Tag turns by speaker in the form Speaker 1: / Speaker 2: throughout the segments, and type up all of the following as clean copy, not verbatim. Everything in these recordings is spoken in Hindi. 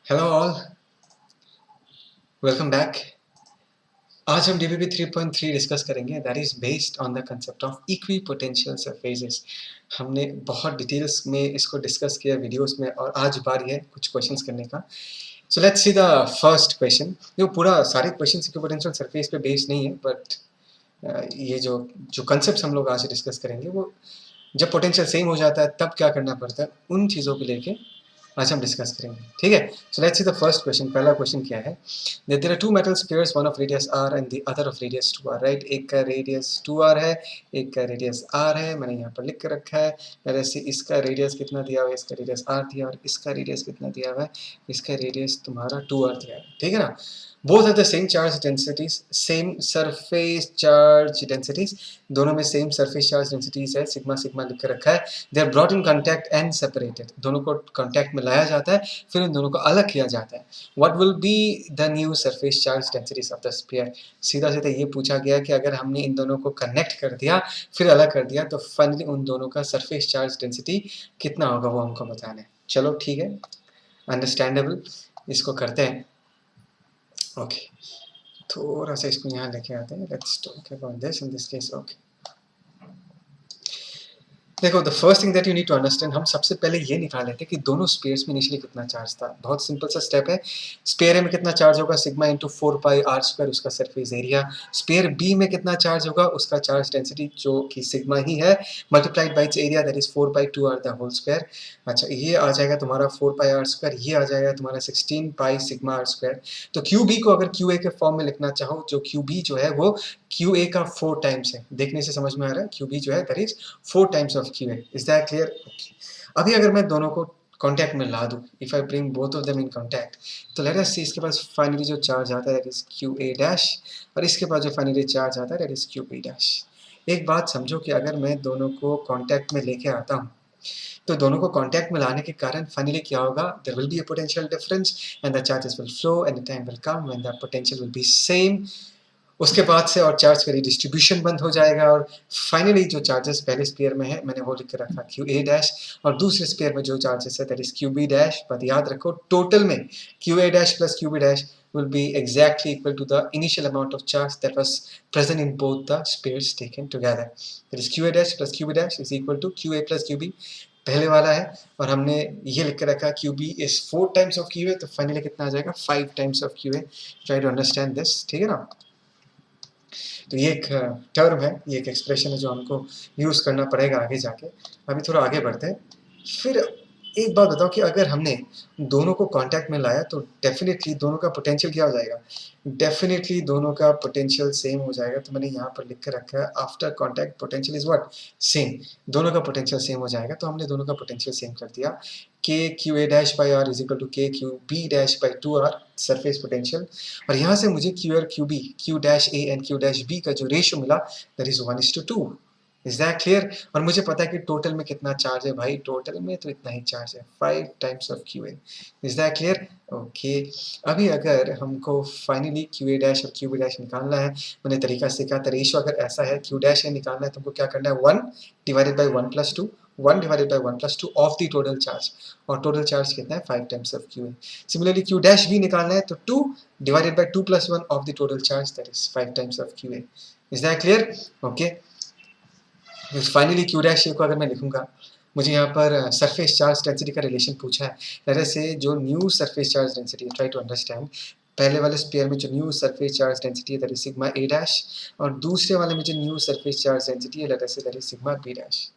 Speaker 1: Hello all, welcome back. आज हम डीबीपी 3.3 डिस्कस करेंगे, that is based on the concept of equi potential surfaces. हमने बहुत डिटेल्स में इसको डिस्कस किया वीडियोस में, और आज बारी है कुछ क्वेश्चंस करने का। सो let's see the first question. ये पूरा सारे क्वेश्चंस इक्वी पोटेंशियल सरफेस पे बेस्ड नहीं है, बट ये जो जो कंसेप्ट हम लोग आज डिस्कस करेंगे वो जब पोटेंशियल सेम हो जाता है तब क्या करना पड़ता है, उन चीज़ों को लेके आज हम डिस्कस करेंगे। ठीक है, so let's see the first question. पहला क्वेश्चन क्या है, there are two metal spheres, one of radius r and the other of radius 2r, right. एक का रेडियस 2r है, एक का रेडियस r है। मैंने यहाँ पर लिख के रखा है, जैसे इसका रेडियस कितना दिया हुआ है, इसका रेडियस r दिया, और इसका रेडियस कितना दिया हुआ है, इसका रेडियस तुम्हारा 2r दिया है। ठीक है ना। Both are the same charge densities, same surface charge densities, दोनों में सेम सरफेस चार्ज डेंसिटीज है, सिग्मा सिग्मा लिख के रखा है। They are brought in contact and separated, दोनों को कॉन्टैक्ट में लाया जाता है, फिर इन दोनों को अलग किया जाता है। What will be the new surface charge densities of the sphere. सीधा सीधा ये पूछा गया कि अगर हमने इन दोनों को कनेक्ट कर दिया फिर अलग कर दिया तो फाइनली उन दोनों का सरफेस चार्ज डेंसिटी कितना होगा वो हमको बताना है। चलो ठीक है, अंडरस्टैंडेबल, इसको करते हैं। ओके, थोड़ा सा इसको यहाँ लेके आते हैं। Let's talk about this in this case. Okay, देखो, the first thing that you need to understand, हम सबसे पहले ये निकाल लेते हैं कि दोनों स्पेयर्स में इनिशियली कितना चार्ज था। बहुत सिंपल सा स्टेप है। स्पेयर ए में कितना चार्ज होगा, सिग्मा इंटू 4πr² उसका सरफेस एरिया। स्पेयर बी में कितना चार्ज होगा, उसका चार्ज डेंसिटी जो कि सिग्मा ही है, multiplied by its area, that is 4/2r the whole square. अच्छा, ये आ जाएगा तुम्हारा 4πr², ये आ जाएगा तुम्हारा 16πσr²। तो क्यू बी को अगर क्यू ए के फॉर्म में लिखना चाहो, जो क्यू बी जो है वो क्यू ए का 4 टाइम्स है। देखने से समझ में आ रहा है, क्यू बी जो है that is 4 times of Q A. Is that clear? अभी अगर मैं दोनों को कॉन्टैक्ट में ला दूं, if I bring both of them in contact, तो लेट अस सी, इसके पास फाइनली जो चार्ज आता है that is Q A dash, और इसके पास जो फाइनली चार्ज आता है that is Q B dash. एक बात समझो कि अगर मैं दोनों को कॉन्टैक्ट में लेके आता हूँ तो दोनों को कॉन्टैक्ट में लाने के कारण फाइनली क्या होगा, there will be a potential difference and the charges will flow and the time will come when the potential will be same. उसके बाद से और चार्ज का डिस्ट्रीब्यूशन बंद हो जाएगा, और फाइनली जो चार्जेस पहले स्पेयर में है मैंने वो लिख के रखा क्यू ए डैश, और दूसरे स्पेयर में जो चार्जेस है that is Q B dash. But याद रखो, टोटल में Q A dash plus Q B dash will be exactly equal to the initial amount of charge that was present in both the spares taken together. That is qa dash plus qb dash is equal to qa plus qb, पहले वाला है, और हमने ये लिख के रखा qb is 4 times of qa, तो फाइनली कितना आ जाएगा 5 times of qa. Try to understand this, ठीक है ना। तो ये एक टर्म है, ये एक एक्सप्रेशन है जो हमको यूज़ करना पड़ेगा आगे जाके। अभी थोड़ा आगे बढ़ते हैं। फिर एक बात बताओ कि अगर हमने दोनों को कांटेक्ट में लाया तो डेफिनेटली दोनों का पोटेंशियल क्या हो जाएगा, डेफिनेटली दोनों का पोटेंशियल सेम हो जाएगा। तो मैंने यहाँ पर लिख के रखा है, after contact potential is what, same. दोनों का पोटेंशियल सेम हो जाएगा, तो हमने दोनों का पोटेंशियल सेम कर दिया। K Q A dash by R is equal to K Q B dash by 2r surface potential, और यहाँ से मुझे Q R Q B, Q dash A and Q dash B का जो रेशियो मिला that is 1:2। Is that clear? और मुझे पता है कि टोटल में कितना चार्ज है भाई, टोटल में तो इतना ही चार्ज है, 5 times of Q A. Is that clear? Okay, अभी अगर हमको फाइनली क्यू ए डैश और क्यू बी डैश निकालना है, मैंने तरीका सीखा था। रेशियो अगर ऐसा है, क्यू डैश ए निकालना है तो हमको क्या करना है, 1 divided by 1 plus 2, 1 divided by 1 plus 2 of the total charge, और टोटल चार्ज कितना है 5 times of Q A. Similarly Q dash B निकालना है तो 2 divided by 2 plus 1 of the total charge, that is 5 times of Q A. Is that clear? Okay, finally Q dash A को अगर मैं लिखूंगा, मुझे यहाँ पर सरफेस चार्ज डेंसिटी का रिलेशन पूछा है। तरह से जो new surface charge density, try to understand, पहले वाले स्पेयर में जो न्यू सरफेस चार्ज डेंसिटी है that is sigma A dash, और दूसरे वाले में जो न्यू सरफेस चार्ज डेंसिटी है that is sigma B dash.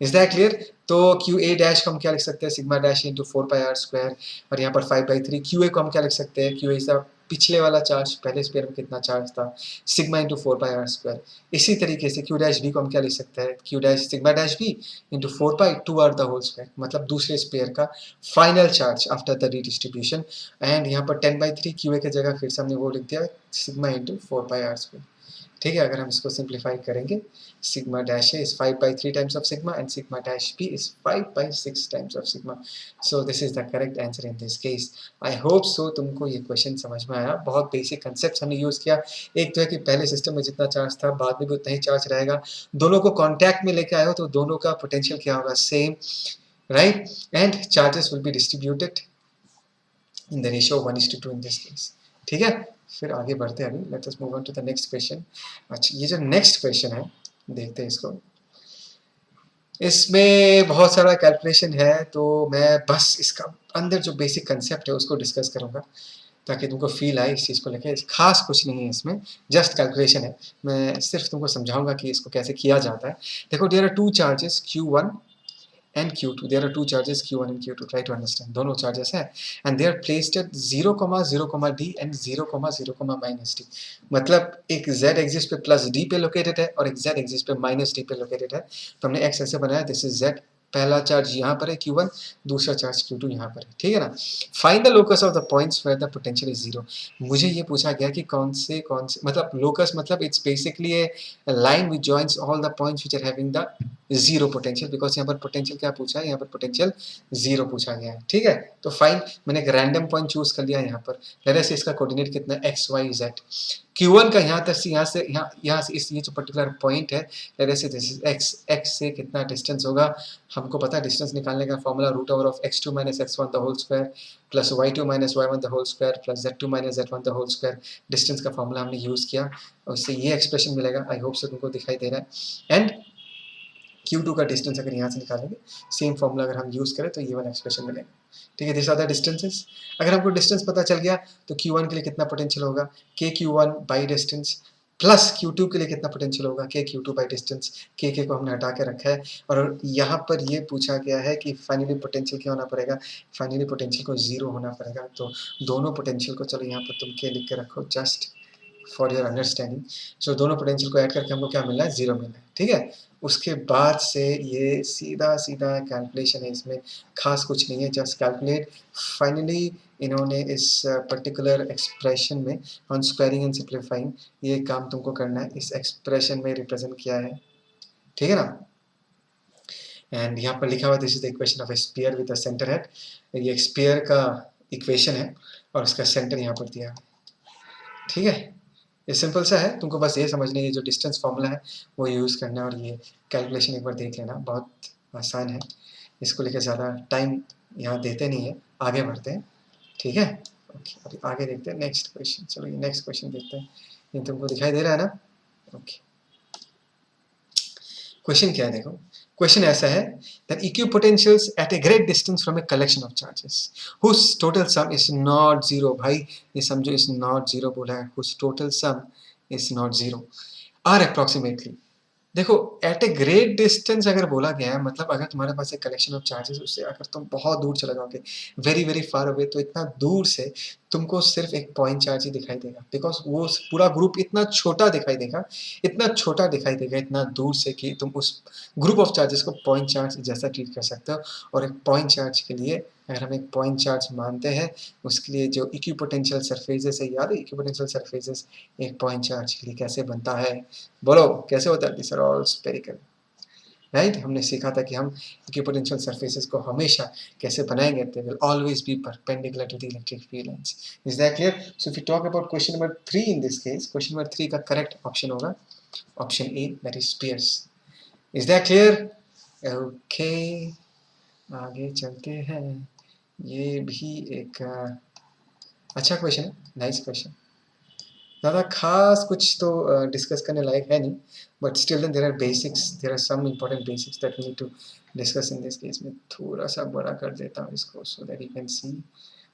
Speaker 1: Is that clear? तो क्यू ए डैश को हम क्या लिख सकते हैं, सिग्मा डैश इंटू 4πr², और यहाँ पर 5/3। क्यू ए को हम क्या लिख सकते हैं, क्यू ए का पिछले वाला चार्ज, पहले स्पेयर में कितना चार्ज था, सिग्मा इंटू 4πr²। इसी तरीके से क्यू डैश बी को हम क्या लिख सकते हैं, Q dash sigma dash B into 4/2r the whole square, मतलब दूसरे स्पेयर का final charge after the redistribution. And यहाँ पर 10/3 क्यू ए की जगह फिर से हमने वो लिख दिया सिग्मा इंटू 4πr²। ठीक है, अगर हम इसको सिंप्लीफाई करेंगे, sigma dash A is 5/3 times of sigma and sigma dash B is 5/6 times of sigma. So this is the correct answer in this case. I hope so तुमको ये क्वेश्चन समझ में आया। बहुत बेसिक कंसेप्ट हमने यूज़ किया। एक तो है कि पहले सिस्टम में जितना चार्ज था बाद में भी उतना ही चार्ज रहेगा। दोनों को कॉन्टैक्ट में लेके आए हो तो दोनों का पोटेंशियल क्या होगा, same, right, and charges will be distributed in the ratio 1:2 in this case. ठीक है, फिर आगे बढ़ते हैं अभी। Let us move on to the next question. अच्छा, ये जो नेक्स्ट क्वेश्चन है, देखते हैं इसको। इसमें बहुत सारा कैलकुलेशन है, तो मैं बस इसका अंदर जो बेसिक कंसेप्ट है उसको डिस्कस करूंगा, ताकि तुमको फील आए इस चीज़ को लेके। खास कुछ नहीं है इसमें, जस्ट कैलकुलेशन है। मैं सिर्फ तुमको समझाऊंगा कि इसको कैसे किया जाता है। देखो, there are two charges Q1 and Q2. There are two charges Q1 and Q2. Try to understand. दोनों charges हैं and they are placed at 0, 0, D and 0, 0, minus D. मतलब एक Z एक्सिस पे प्लस D पे लोकेटेड है और एक Z एक्सिस पे माइनस D पे लोकेटेड है। तो हमने X ऐसे बनाया, दिस इज Z। पहला चार्ज यहाँ पर है Q1, दूसरा चार्ज Q2 यहाँ पर है। ठीक है ना। Find the locus of the points where the potential is zero. मुझे ये पूछा गया कि कौन से मतलब लोकस मतलब it's basically a line which joins all the points which are having the zero potential, because यहाँ पर पोटेंशियल क्या पूछा है, यहाँ पर पोटेंशियल जीरो पूछा गया है। ठीक है, तो फाइन, मैंने एक रैंडम पॉइंट चूज कर लिया यहाँ पर। लेट्स से इसका कोऑर्डिनेट कितना है, XYZ। Q1 का यहाँ तक से यहाँ से इस ये जो पर्टिकुलर पॉइंट है, let's say this is X से कितना डिस्टेंस होगा, हमको पता है डिस्टेंस निकालने का फॉर्मूला √ओवर of x2 - x1 the whole square plus y2 - y1 the whole square plus z2 - z1 the whole square. Distance का फॉर्मूला हमने यूज किया और उससे ये एक्सप्रेशन मिलेगा। आई होप से तुमको दिखाई दे रहा है। एंड Q2 का डिस्टेंस अगर यहाँ से निकालेंगे, सेम फॉर्मूला अगर हम यूज़ करें तो ये वाला एक्सप्रेशन मिलेगा। ठीक है, दिस आर द डिस्टेंसेस। अगर हमको डिस्टेंस पता चल गया तो Q1 के लिए कितना पोटेंशियल होगा, KQ1 by distance, plus Q2 के लिए कितना पोटेंशियल होगा, KQ2 बाई डिस्टेंस। के को हमने हटा के रखा है और यहाँ पर ये पूछा गया है कि फाइनली पोटेंशियल क्या होना पड़ेगा, फाइनली पोटेंशियल को जीरो होना पड़ेगा। तो दोनों पोटेंशियल को चलो यहाँ पर तुम के लिख के रखो, जस्ट फॉर योर अंडरस्टैंडिंग। सो दोनों पोटेंशियल को ऐड करके हमको क्या मिल रहा है, जीरो मिल रहा है। ठीक है, उसके बाद से ये सीधा सीधा कैलकुलेशन है, इसमें खास कुछ नहीं है, जस्ट कैलकुलेट। फाइनली इन्होंने इस पर्टिकुलर एक्सप्रेशन में ऑन स्क्वायरिंग एंड सिंप्लीफाइंग ये काम तुमको करना है, इस एक्सप्रेशन में रिप्रेजेंट किया है। ठीक है ना। एंड यहाँ पर लिखा हुआ this is the equation of A sphere with a centre head. ये एक स्फीयर का इक्वेशन है और उसका सेंटर यहाँ पर दिया है। ठीक है, ये सिंपल सा है, तुमको बस ये समझना है, ये जो डिस्टेंस फॉर्मूला है वो यूज़ करना है और ये कैलकुलेशन एक बार देख लेना, बहुत आसान है। इसको लेकर ज़्यादा टाइम यहाँ देते नहीं है, आगे बढ़ते हैं। ठीक है, ओके, अभी आगे देखते हैं नेक्स्ट क्वेश्चन। चलो ये नेक्स्ट क्वेश्चन देखते हैं, ये तुमको दिखाई दे रहा है ना। ओके, क्वेश्चन क्या है देखो। क्वेश्चन ऐसा है that equipotentials at a great distance from a collection of charges whose total sum is not zero। भाई ये समझो, is not zero बोला है, whose total sum is not zero are approximately। देखो, एट ए ग्रेट डिस्टेंस अगर बोला गया है, मतलब अगर तुम्हारे पास एक कलेक्शन ऑफ चार्जेस, उससे अगर तुम बहुत दूर चले जाओगे, वेरी वेरी फार अवे, तो इतना दूर से तुमको सिर्फ एक पॉइंट चार्ज ही दिखाई देगा, बिकॉज वो पूरा ग्रुप इतना छोटा दिखाई देगा, इतना छोटा दिखाई देगा इतना दूर से, कि तुम उस ग्रुप ऑफ चार्जेस को पॉइंट चार्ज जैसा ट्रीट कर सकते हो। और एक पॉइंट चार्ज के लिए अगर हम एक पॉइंट चार्ज मानते हैं, उसके लिए जो इक्विपोटेंशियल सरफेसेस है, याद है इक्विपोटेंशियल सरफेसेस एक पॉइंट चार्ज के लिए कैसे बनता है, बोलो कैसे होता है, this are all spherical. Right, हमने सीखा था कि हम इक्विपोटेंशियल सरफेसेस को हमेशा कैसे बनाएंगे, they will always be perpendicular to the electric field lines. Is that clear. So if you talk about question number 3 in this case, question number 3 का करेक्ट ऑप्शन होगा option A, that is spheres. Is that clear. Okay, आगे चलते हैं। ये भी एक अच्छा क्वेश्चन है, नाइस क्वेश्चन। ज़्यादा खास कुछ तो डिस्कस करने लायक है नहीं, but still then there are basics, there are some important basics that we need to discuss in this case. में थोड़ा सा बड़ा कर देता हूँ इसको, so that you can see.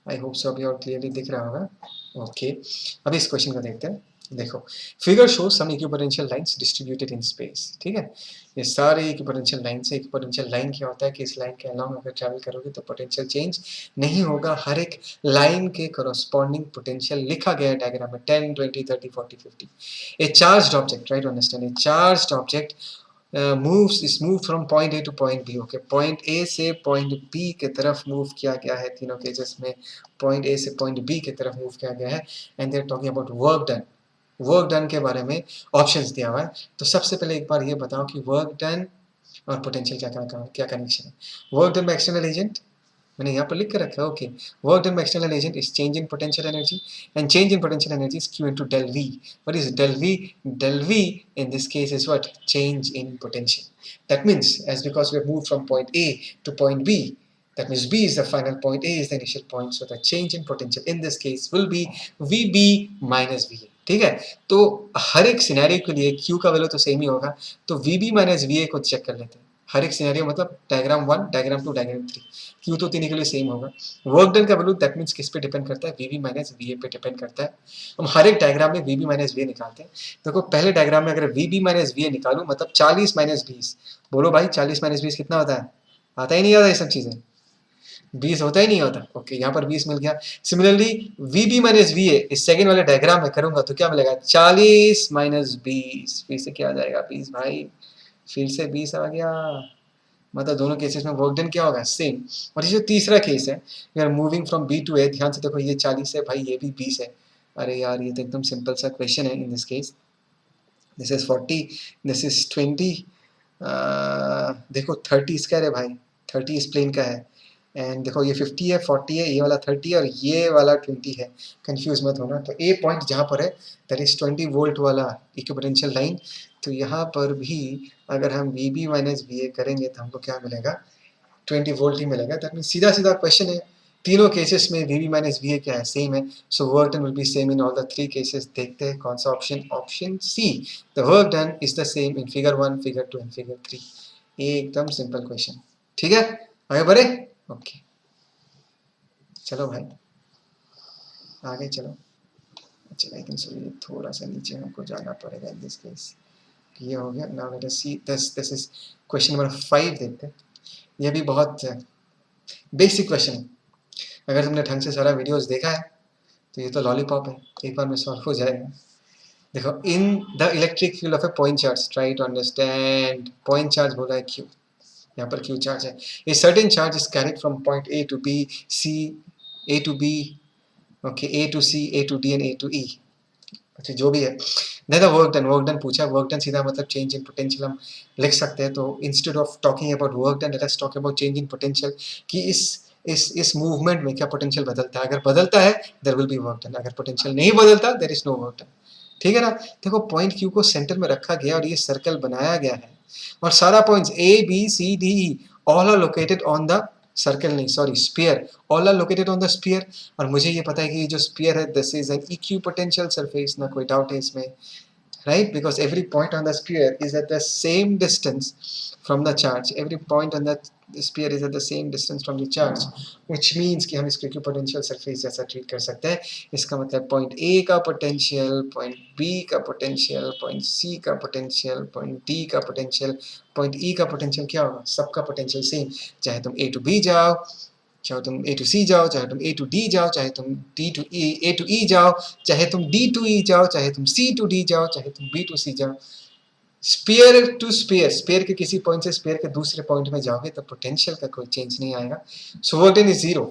Speaker 1: I hope so अभी और क्लियरली दिख रहा होगा। ओके, अभी इस क्वेश्चन को देखते हैं। देखो, figure show some equipotential lines distributed in space. ठीक है, ये सारे इक्विपोटेंशियल लाइन से, इक्विपोटेंशियल लाइन क्या होता है कि इस लाइन के अलोंग अगर ट्रैवल करोगे तो पोटेंशियल चेंज नहीं होगा। हर एक लाइन के करस्पॉन्डिंग पोटेंशियल लिखा गया है डायग्राम में, 10, 20, 30, 40, 50। ए charged object, right, understand, A charged object is moved from point A to point B। Okay, point A से पॉइंट B की तरफ मूव किया गया है, तीनों केसेस में पॉइंट A से पॉइंट B की तरफ मूव किया गया है। And they are talking about work done. Work done के बारे में ऑप्शंस दिया हुआ है। तो सबसे पहले एक बार ये बताओ कि वर्क डन और पोटेंशियल क्या कनेक्शन है। Work done by external agent, मैंने यहाँ पर लिख कर रखा है। Okay, work done by external agent is change in potential energy, and change in potential energy is Q into del V। What is del V? Del V in this case is what? Change in potential. That means, as because we have moved from point A to point B, That means B is the final point, A is the initial point, so the change in potential in this case will be VB minus VA. ठीक है, तो हर एक सिनेरियो के लिए Q का वैल्यू तो सेम ही होगा, तो VB माइनस VA को चेक कर लेते हैं. हर एक सिनेरियो मतलब डायग्राम 1, डायग्राम 2, डायग्राम 3, Q तो तीनों के लिए सेम होगा. वर्क डन का वैल्यू दैट मीन्स किस पे डिपेंड करता है, VB माइनस VA पे डिपेंड करता है. हम हर एक डायग्राम में VB माइनस VA निकालते हैं. देखो पहले डायग्राम में अगर VB माइनस VA निकालूं मतलब 40 माइनस 20, बोलो भाई 40 माइनस 20 कितना होता है, आता ही नहीं आता ये सब चीजें, 20 होता ही नहीं होता. ओके, यहाँ पर 20 मिल गया. सिमिलरली VB माइनस VA इस सेकंड वाले डायग्राम में करूंगा तो क्या मिलेगा, 40 माइनस 20, फिर से क्या आ जाएगा 20 भाई, फिर से 20 आ गया. मतलब दोनों केसेस में वर्क डन क्या होगा, सेम. और ये जो तीसरा केस है, we are moving from B to A, ध्यान से देखो ये 40 है भाई, ये भी 20 है. अरे यार ये तो एकदम सिंपल सा क्वेश्चन है. इन this case this is 40, this is 20, देखो 30 इसका है भाई, 30 इस प्लेन का है. एंड देखो ये 50 है, 40 है, ये वाला 30 है और ये वाला 20 है. कंफ्यूज मत होना. तो ए पॉइंट जहाँ पर है दैट इज 20 वोल्ट वाला इक्विपोटेंशियल लाइन. तो यहाँ पर भी अगर हम VB माइनस VA करेंगे तो हमको क्या मिलेगा, 20 वोल्ट ही मिलेगा. दैट मीन सीधा सीधा क्वेश्चन है, तीनों केसेस में VB माइनस VA क्या है, सेम है. So work done will be same in all the 3 cases. देखते हैं कौन सा option, option C, the work done is the same in figure 1, figure 2 and figure 3. एकदम सिंपल क्वेश्चन. ठीक है, आगे बढ़े. ओके चलो भाई आगे चलो. अच्छा लेकिन सॉरी थोड़ा सा नीचे हमको जाना पड़ेगा इन दिस केस. ये हो गया. Now let us see this is question number 5. देखते हैं, ये भी बहुत बेसिक क्वेश्चन है. अगर तुमने ढंग से सारा वीडियोस देखा है तो ये तो लॉलीपॉप है, एक बार में सॉल्व हो जाएगा. देखो, in the electric field of a point charge, try to understand. Point charge बोला है Q, यहाँ पर Q चार्ज है. A certain charge is carried from point A to B, C, A to B, okay, A to C, A to D and A to E. अच्छा जो भी है. नहीं तो वर्क डन पूछा. वर्क डन सीधा मतलब चेंज इन पोटेंशियल हम लिख सकते हैं. तो instead of talking about work done late us talk about change in potential, कि इस मूवमेंट में क्या पोटेंशियल बदलता है. अगर बदलता है there will be work done, अगर पोटेंशियल नहीं बदलता there is no work done. ठीक है ना. देखो पॉइंट Q को सेंटर में रखा गया और ये सर्कल बनाया गया है और सारा points A B C D E all are located on the circle, नहीं sorry sphere, all are located on the sphere. और मुझे ये पता है कि ये जो स्फीयर है this is an equipotential surface, ना कोई डाउट है इसमें, right? Because every point on the sphere is at the same distance from the charge. Every point on the sphere is at the same distance from the charge, which means कि हम इसको इक्विपोटेंशियल सरफेस जैसा ट्रीट कर सकते हैं. इसका मतलब पॉइंट A का पोटेंशियल, पॉइंट B का पोटेंशियल, पॉइंट C का पोटेंशियल, पॉइंट D का पोटेंशियल, पॉइंट E का पोटेंशियल क्या होगा, सबका पोटेंशियल सेम. चाहे तुम A to B जाओ, चाहे तुम A to C जाओ, चाहे तुम A to D जाओ, चाहे तुम D to E, A to E जाओ, चाहे तुम D to E जाओ, चाहे तुम C to D जाओ, चाहे तुम B to C जाओ. स्फीयर टू स्फीयर, स्फीयर के किसी पॉइंट से स्फीयर के दूसरे पॉइंट में जाओगे तो पोटेंशियल का कोई चेंज नहीं आएगा. सो work done is zero.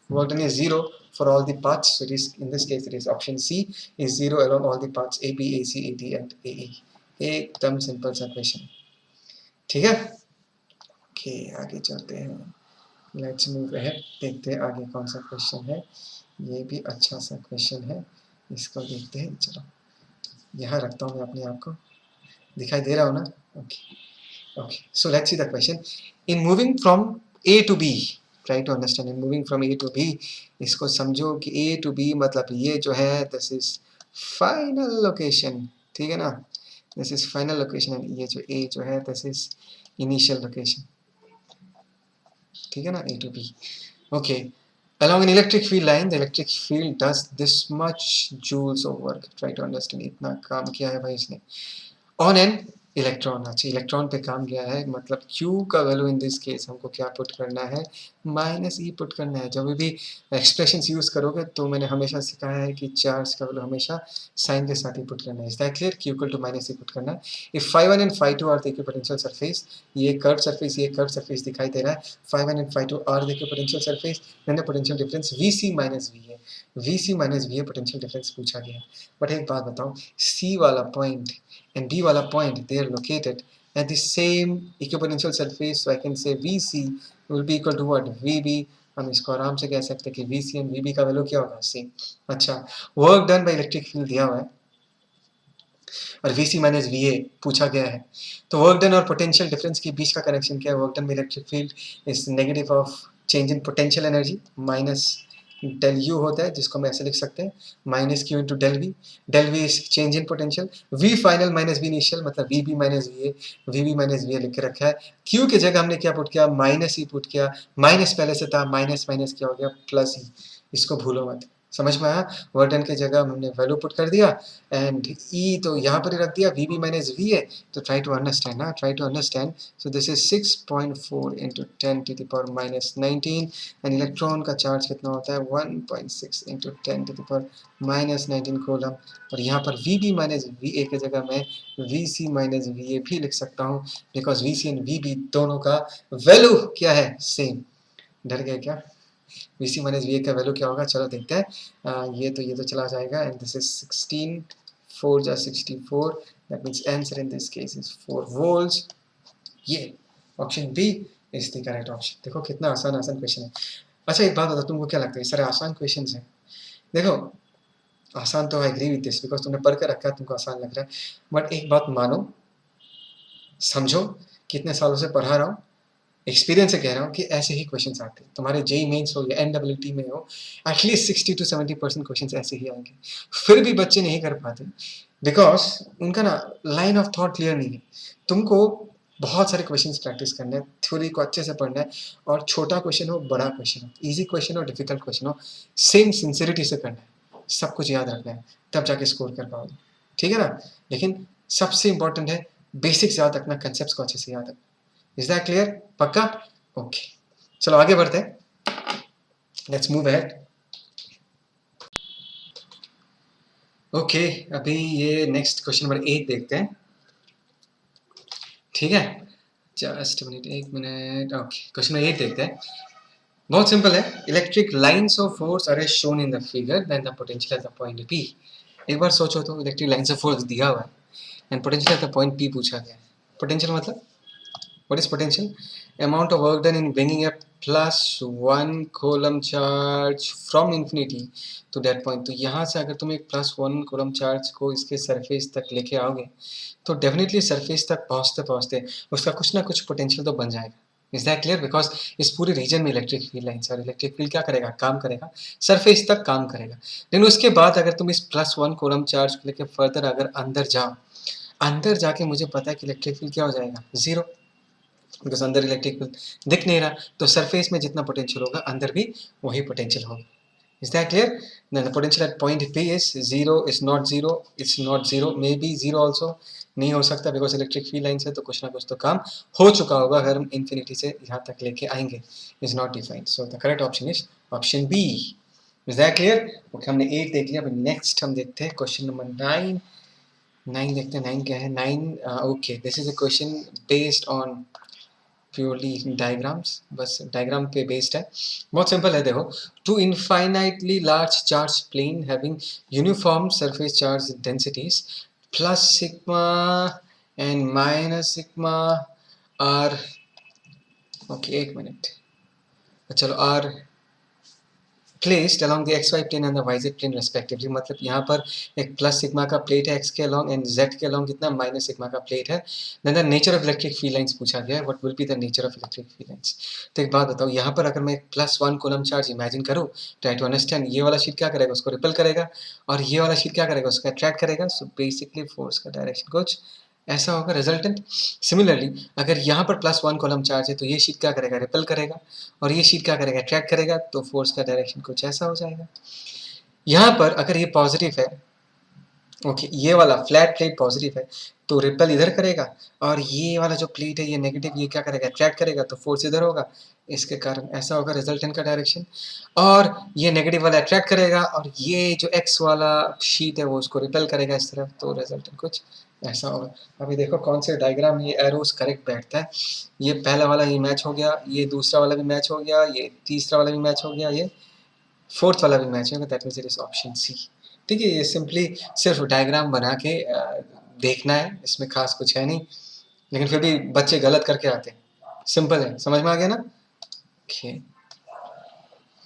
Speaker 1: Work done is zero for all the paths. So it is, in this case it is option C is 0 along all the paths AB, AC, AD and AE. एकदम सिंपल सा क्वेश्चन. ठीक है. ओके आगे चलते हैं. Let's move ahead. देखते हैं आगे कौन सा क्वेश्चन है. ये भी अच्छा सा क्वेश्चन है, इसको देखते हैं. चलो यहाँ रखता हूँ मैं अपने आप को, दिखाई दे रहा हो ना. Okay so let's see the question. In moving from A to B, try to understand. In moving from A to B, इसको समझो कि A टू B मतलब ये जो है दिस इज फाइनल लोकेशन. ठीक है ना, this is final location and ये जो A जो है दिस इज इनिशियल लोकेशन. ठीक है ना, A to B. Okay, along an electric field line, the electric field does this much joules of work. Try to understand. इतना काम किया है भाई इसने on an इलेक्ट्रॉन. अच्छा इलेक्ट्रॉन पे काम किया है, मतलब Q का वैल्यू इन दिस केस हमको क्या पुट करना है, -E पुट करना है. जब भी एक्सप्रेशंस यूज करोगे तो मैंने हमेशा सिखाया है कि चार्ज का वैल्यू हमेशा साइन के साथ ही पुट करना है. Is that clear. Q equal to -E put करना है. If phi1 and phi2 are the equipotential surface, ये कर्व सरफेस, ये कर्व सरफेस दिखाई दे रहा है. phi1 and phi2 are the equipotential surface, then the potential difference VC minus VA. VC minus VA potential difference पूछा गया है. बट एक बात बताओ, C वाला पॉइंट and B वाला point, they are located at the same equipotential surface, so I can say VC will be equal to what, VB. हम इसको आराम से कह सकते हैं कि VC and VB का वैल्यू क्या होगा, सेम. अच्छा work done by electric field दिया हुआ है और VC माइनस VA पूछा गया है. तो वर्क डन और पोटेंशियल डिफरेंस के बीच का कनेक्शन क्या है. Work done by electric field is negative of change in potential energy minus del U होता है, जिसको हम ऐसे लिख सकते हैं minus Q into del V. Del V is change in potential, V final minus V initial, मतलब V B minus V A, V B minus V A लिख के रखा है। क्यू की जगह हमने क्या पुट किया, माइनस ई पुट किया, माइनस पहले से था, माइनस माइनस क्या हो गया प्लस ई, इसको भूलो मत। समझ में आया, वर्डन की जगह हमने वैल्यू पुट कर दिया एंड ई तो यहाँ पर ही रख दिया, V B minus V A. तो ट्राई टू अंडरस्टैंड ना, try to understand. So this is 6.4 into 10 to the power minus 19 and electron का चार्ज कितना होता है 1.6 into 10 to the power minus 19 coulomb. और यहाँ पर V B minus V A की जगह मैं V C minus V A भी लिख सकता हूँ, because V C and V B दोनों का वैल्यू क्या है, सेम। डर गए क्या, V C minus V A का वैल्यू क्या होगा, चलो देखते हैं। ये तो चला जाएगा एंड दिस इज 16, 4 जा 64, that means answer in this case is 4 volts. ये option B is the correct option. देखो कितना आसान आसान क्वेश्चन है। अच्छा एक बात बताओ, तुमको क्या लगता है सारे आसान क्वेश्चन हैं? देखो आसान तो I agree with this because तुमने पढ़ के रखा है, तुमको आसान लग रहा है, बट एक बात मानो, समझो, कितने सालों से पढ़ा रहा हूँ, एक्सपीरियंस से कह रहा हूँ कि ऐसे ही क्वेश्चंस आते हैं तुम्हारे जेई मेंस हो या एनडब्ल्यूटी में हो, एटलीस्ट 60 to 70% क्वेश्चंस ऐसे ही आएंगे। फिर भी बच्चे नहीं कर पाते बिकॉज उनका ना लाइन ऑफ थॉट क्लियर नहीं है। तुमको बहुत सारे क्वेश्चंस प्रैक्टिस करने हैं, थ्योरी को अच्छे से पढ़ना है, और छोटा क्वेश्चन हो बड़ा क्वेश्चन हो, इजी क्वेश्चन हो डिफिकल्ट क्वेश्चन हो, सेम सिंसियरिटी से करना है, सब कुछ याद रखना है, तब जाके स्कोर कर पाओगे। ठीक है ना, लेकिन सबसे इंपॉर्टेंट है बेसिक्स याद रखना, कंसेप्ट को अच्छे से याद रखना। इज दैट क्लियर, पक्का? ओके चलो आगे बढ़ते हैं, लेट्स मूव अहेड। ओके अभी ये नेक्स्ट क्वेश्चन नंबर 8 देखते हैं, ठीक है, जस्ट मिनट, एक मिनट। ओके क्वेश्चन नंबर 8 देखते हैं, बहुत सिंपल है। Electric lines of force are shown in the figure then the potential at the point P. एक बार सोचो तो, इलेक्ट्रिक लाइन्स ऑफ फोर्स दिया हुआ है and potential at the point P पूछा गया है। पोटेंशियल मतलब what is potential, amount of work done in bringing a plus 1 coulomb charge from infinity to that point। तो यहाँ से अगर तुम एक प्लस 1 coulomb चार्ज को इसके सरफेस तक लेके आओगे तो डेफिनेटली सरफेस तक पहुँचते पहुँचते उसका कुछ ना कुछ पोटेंशियल तो बन जाएगा। इज दैट क्लियर, बिकॉज इस पूरे रीजन में इलेक्ट्रिक फील्ड लाइन्स, और इलेक्ट्रिक फील्ड क्या करेगा, काम करेगा, सरफेस तक काम करेगा। लेकिन उसके बाद अगर तुम इस प्लस 1 coulomb चार्ज को लेकर फर्दर अगर अंदर जाओ, अंदर जाके मुझे पता है कि इलेक्ट्रिक फील्ड क्या हो जाएगा, जीरो, बिकॉज अंदर इलेक्ट्रिक फील्ड दिख नहीं रहा, तो सरफेस में जितना पोटेंशियल होगा अंदर भी वही पोटेंशियल होगा। Is that clear, then the potential at point P is zero, is not zero, it's not zero, may be zero also, नहीं हो सकता बिकॉज इलेक्ट्रिक फील्ड लाइन से तो कुछ ना कुछ तो काम हो चुका होगा अगर हम इन्फिनिटी से यहाँ तक लेके आएंगे। Is not defined, so the correct option is option B. Is that clear, okay हमने 8 देख लिया, नेक्स्ट हम देखते हैं क्वेश्चन नंबर 9। 9 देखते हैं, 9 क्या है, 9 okay this is a question based on purely diagrams, बस डायग्राम पे बेस्ड है, बहुत सिंपल है। देखो, two infinitely large charge plane having uniform surface charge densities plus sigma and minus sigma are, okay एक मिनट, चलो are placed along the xy plane and the yz plane respectively। मतलब यहाँ पर एक प्लस सिग्मा का प्लेट है x के along एंड z के along कितना माइनस सिग्मा का प्लेट है। Then the nature of electric field lines पूछा गया है, what will be the nature of electric field lines. तो एक बात बताओ, यहाँ पर अगर मैं एक प्लस 1 कूलम चार्ज इमेजिन करूँ, ट्राई टू अंडरस्टैंड, ये वाला शीट क्या करेगा, उसको रिपेल करेगा, और ये वाला शीट क्या करेगा, उसको अट्रैक्ट करेगा। सो बेसिकली फोर्स का डायरेक्शन कुछ ऐसा होगा रिजल्टेंट। सिमिलरली अगर यहाँ पर प्लस 1 कॉलम चार्ज है तो ये शीट क्या करेगा, रिपेल करेगा, और ये शीट क्या करेगा, अट्रैक्ट करेगा, तो फोर्स का डायरेक्शन कुछ ऐसा हो जाएगा। यहाँ पर अगर ये पॉजिटिव है, ओके ये वाला फ्लैट प्लेट पॉजिटिव है तो रिपेल इधर करेगा, और ये वाला जो प्लेट है ये नेगेटिव, ये क्या करेगा, अट्रैक्ट करेगा, तो फोर्स इधर होगा, इसके कारण ऐसा होगा रिजल्टेंट का डायरेक्शन। और ये नेगेटिव वाला अट्रैक्ट करेगा और ये जो एक्स वाला शीट है वो उसको रिपेल करेगा इस तरफ, तो रिजल्टेंट कुछ ऐसा होगा। अभी देखो कौन से डायग्राम ये एरोस करेक्ट बैठता है। ये पहला वाला ये मैच हो गया, ये दूसरा वाला भी मैच हो गया, ये तीसरा वाला भी मैच हो गया, ये फोर्थ वाला भी मैच होगा, that means it is option C. ठीक है, ये सिंपली सिर्फ डायग्राम बना के देखना है, इसमें खास कुछ है नहीं, लेकिन फिर भी बच्चे गलत करके आते हैं। सिंपल है, समझ में आ गया ना? ओके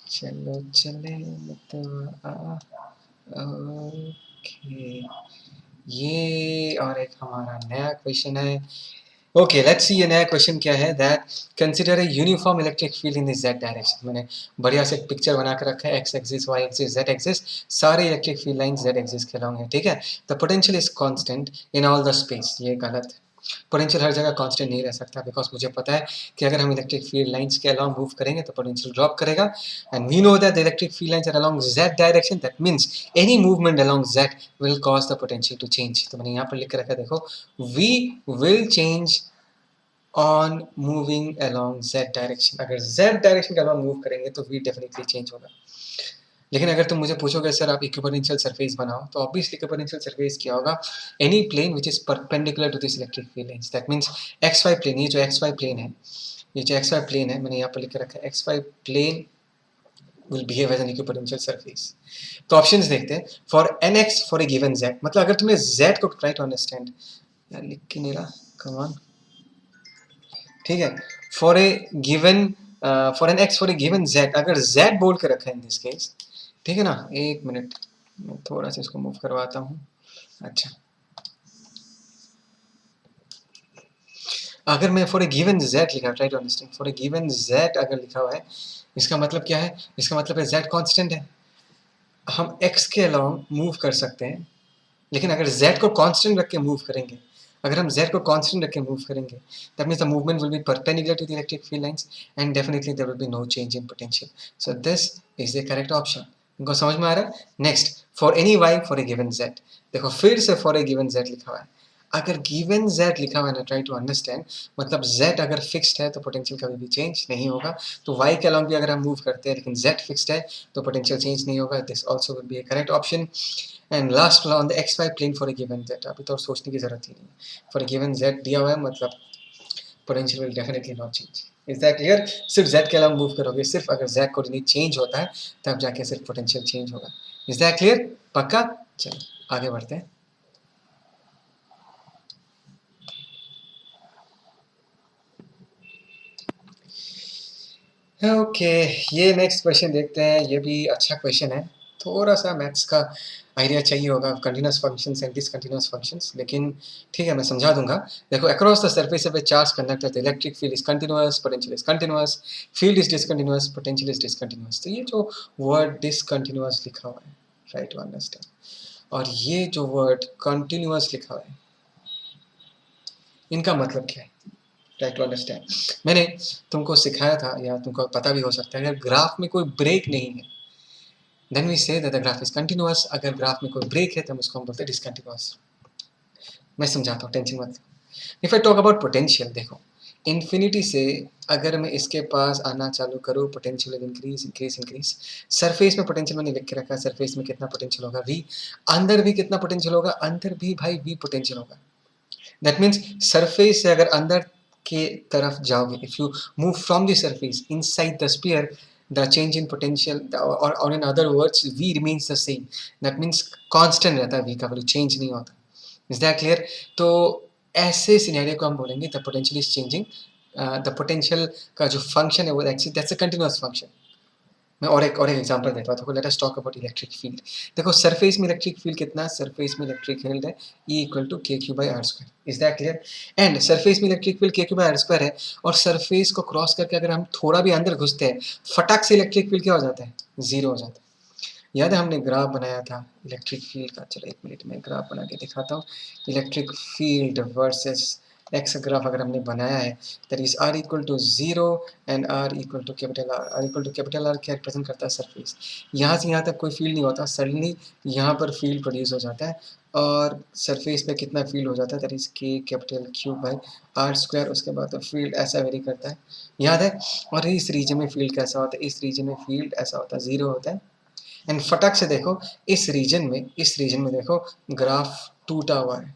Speaker 1: चलो चले तो ओके, ये और एक हमारा नया क्वेश्चन है, ओके, लेट्स सी ये नया क्वेश्चन क्या है, that consider a uniform electric field in the Z direction. मैंने बढ़िया से एक पिक्चर बना के रखा है, X axis, Y axis, Z axis, सारे electric field line Z axis के अलॉन्ग है, ठीक है। The potential is constant in all the space, ये गलत है। पोटेंशियल हर जगह कांस्टेंट नहीं रह सकता, बिकॉज मुझे पता है कि अगर हम इलेक्ट्रिक फील्ड लाइंस के अलॉन्ग मूव करेंगे तो पोटेंशियल ड्रॉप करेगा, and we know that the electric field lines are along Z direction, that means any movement along Z will cause the potential to change. तो मैंने यहाँ पर लिख के रखा है, देखो, V will change on moving along Z direction. अगर जेड डायरेक्शन के अलॉन्ग मूव करेंगे तो वी डेफिनेटली चेंज होगा। लेकिन अगर तुम मुझे पूछोगे सर आप इक्विपोटेंशियल सरफेस बनाओ, तो ऑब्वियसली इक्विपोटेंशियल सरफेस क्या होगा, any plane which is perpendicular to this electric field lines, that means X Y plane, ये जो एक्स वाई प्लेन है, ये जो एक्स वाई प्लेन है, मैंने यहाँ पर लिख के रखा है, X Y plane will behave as an equipotential surface। तो ऑप्शंस देखते हैं, for an X for a given Z, मतलब अगर तुम्हें जेड को ट्राई टू अंडरस्टैंड, यार लिख के नहीं रहा, कम ऑन, ठीक है, for a given, for an X for a given Z, अगर जेड बोल के रखा है इन दिस केस, ठीक है ना, एक मिनट मैं थोड़ा सा इसको मूव करवाता हूँ। अच्छा, अगर मैं फॉर ए गिवन जेड लिखा, try to understand, for a given Z अगर लिखा हुआ है, इसका मतलब क्या है, इसका मतलब है जेड कांस्टेंट है, हम एक्स के अलॉन्ग मूव कर सकते हैं, लेकिन अगर z को कांस्टेंट रख के मूव करेंगे, अगर हम z को कांस्टेंट रख के मूव करेंगे, that means the movement will be perpendicular to the electric field lines and definitely there will be no change in potential. So this is the correct option. इनको समझ में आ रहा है? Next, for any y for a given z, देखो फिर से फॉर ए गिवन z लिखा हुआ है, अगर गिवन z लिखा हुआ है ना, ट्राई टू अंडरस्टैंड, मतलब z अगर फिक्स्ड है तो पोटेंशियल कभी भी चेंज नहीं होगा, तो y के अलॉन्ग भी अगर हम मूव करते हैं लेकिन z फिक्स्ड है तो पोटेंशियल चेंज नहीं होगा, this also will be a correct option. And last on the X Y plane for a given Z, अभी तो और सोचने की जरूरत ही नहीं है, फॉर ए गिवन जेड दिया हुआ है, मतलब potential will definitely not change. Is that clear? सिर्फ जेड के अलावा मूव करोगे, सिर्फ अगर जेड कोऑर्डिनेट चेंज होता है तब जाके सिर्फ पोटेंशियल चेंज होगा। Is that clear? पक्का? चलो आगे बढ़ते हैं। ओके, ये नेक्स्ट क्वेश्चन देखते हैं, ये भी अच्छा क्वेश्चन है, थोड़ा सा मैथ्स का आइडिया चाहिए होगा, continuous functions and discontinuous functions, लेकिन ठीक है मैं समझा दूंगा। देखो, across the surface of A charge conductor the electric field is continuous, potential is continuous, field is discontinuous, potential is discontinuous. तो ये जो वर्ड डिसकंटिन्यूअस लिखा हुआ है, ट्राई टू अंडरस्टैंड, और ये जो वर्ड कंटिन्यूअस लिखा हुआ है, इनका मतलब क्या है, ट्राई टू अंडरस्टैंड। मैंने तुमको सिखाया था या तुमको पता भी हो सकता है, अगर ग्राफ में कोई ब्रेक नहीं है then we say that the graph is continuous, अगर ग्राफ में कोई ब्रेक है तो हम उसको हम बोलते हैं डिसकंटिन्यूअस। मैं समझाता हूँ, टेंशन मत। If I talk about potential, देखो इन्फिनिटी से अगर मैं इसके पास आना चालू करूँ, potential increase increase increase, surface में पोटेंशियल मैंने लिख के रखा है, सरफेस में कितना पोटेंशियल होगा v, अंदर भी कितना पोटेंशियल होगा, अंदर भी भाई v पोटेंशियल होगा। दैट मीन्स सरफेस से अगर अंदर के तरफ जाओगे, if you move from the surface inside the sphere, the change in potential, or in other words v remains the same, that means constant रहता है v का वैल्यू, चेंज नहीं होता। Is that clear? तो ऐसे सिनेरियो को हम बोलेंगे the potential is changing, the potential का जो फंक्शन है वो actually that's a continuous function. मैं और एक एग्जांपल देता हूँ, let us talk about electric field. देखो सरफेस में इलेक्ट्रिक फील्ड कितना है, सरफेस में इलेक्ट्रिक फील्ड है E equal to K Q by R square. Is that clear? And surface में इलेक्ट्रिक फील्ड के क्यू बाई आर स्क्वायर है, और सरफेस को क्रॉस करके अगर हम थोड़ा भी अंदर घुसते हैं, फटाक से इलेक्ट्रिक फील्ड क्या हो जाता है, जीरो हो जाता है। याद है हमने ग्राफ बनाया था इलेक्ट्रिक फील्ड का, चलो एक मिनट में ग्राफ बना के दिखाता हूँ, electric field versus X graph अगर हमने बनाया है, that is R equal to zero and R equal to capital R. R equal to capital R क्या रिप्रेजेंट करता है, सरफेस। यहाँ से यहाँ तक कोई फील्ड नहीं होता, सडनली यहाँ पर फील्ड प्रोड्यूस हो जाता है, और सरफेस पे कितना फील्ड हो जाता है, that is K capital Q by R square. उसके बाद तो फील्ड ऐसा वेरी करता है, याद है। और इस रीजन में फील्ड कैसा होता है, इस रीजन में फील्ड ऐसा होता है, जीरो होता है। एंड फटक से देखो इस रीजन में देखो ग्राफ टूटा हुआ है,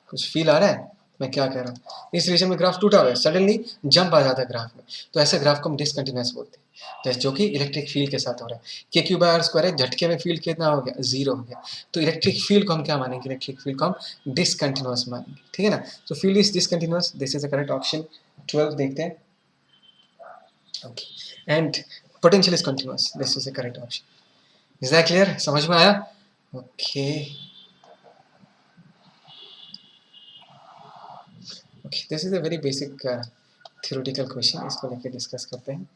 Speaker 1: कुछ फील आ रहा है मैं क्या कह रहा हूँ, इस रीजन में ग्राफ टूटा हुआ है, सडनली जंप आ जाता है ग्राफ में, तो ऐसे ग्राफ को हम डिसकंटिन्यूअस बोलते हैं, तो जो कि इलेक्ट्रिक फील्ड के साथ हो रहा है। के क्यू बाई आर स्क्वायर है, झटके में फील्ड कितना हो गया, जीरो हो गया, तो इलेक्ट्रिक फील्ड को हम क्या मानेंगे, इलेक्ट्रिक फील्ड को हम डिसकंटिन्यूअस मानेंगे, ठीक है ना। तो field is discontinuous, this is the correct option. 12 देखते हैं, okay, and potential is continuous, this is the correct option. Is that clear? समझ में आया? Okay okay, this is a very basic theoretical question, इसको लेके डिस्कस करते हैं।